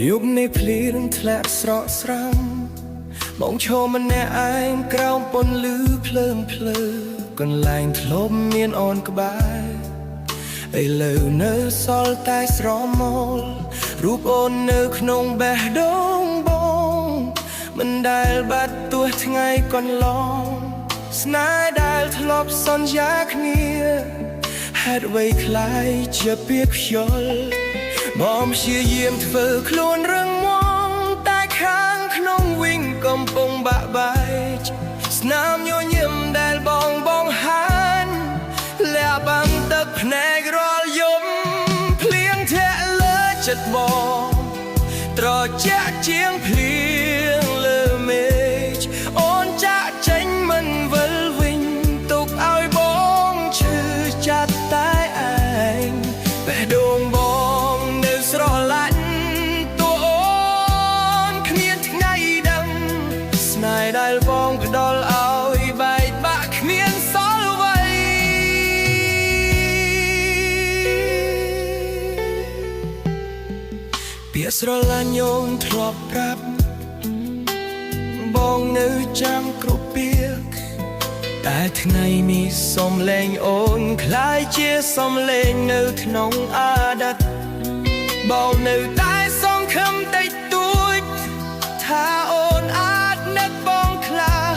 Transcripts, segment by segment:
ยุคในพลีនឹងធ្លាក់ស្រកស្រ័មមកឈរម្នាក់ឯងក្រោមពន្លឺភ្លើងភ្លើកន្លែងធ្លាប់មានអូនក្បែរឥឡូវនៅសល់តែស្រមោលរូបអូននៅក្នុងបេះដូងបងមិនដែលបាត់ទោះថ្ងៃកន្លងស្នេហ៍ដែលធ្លាប់សន្យាគ្នាហេតុអ្វីคล้ายជាពាក្យខ្យល់បងព្យាយាមធ្វើខ្លួនរឹងមាំតែខាងក្នុងវិញកំពុងបាក់បែកស្នាមញញឹមដែលបងបង្ហាញលាក់បាំងទឹកភ្នែករាល់យប់ភ្លៀងធាក់លើចិត្តបងត្រជាក់ជាងភ្លៀងលើមេឃអូនចាក់ចេញមិនវិលវិញទុកឲ្យបងឈឺចាប់តែឯងបេះដូងបងស្រឡាញ់តួអូនគ្មានថ្ងៃដឹងស្នេហ៍ដែលបងផ្ដល់ឲ្យបែកបាក់គ្មានសល់អ្វីពាក្យស្រឡាញ់អូនធ្លាប់ប្រាប់បងនៅចាំគ្រប់ពាក្យតែថ្ងៃនេះសំឡេងអូនคล้ายជាសំឡេងនៅក្នុងអតីតបងនៅតែសង្ឃឹមតិចតួចថាអូនអាចនឹកបងខ្លះ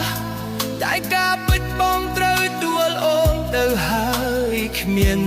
តែការពិតបងត្រូវទួលអូនទៅហើយគ្មាន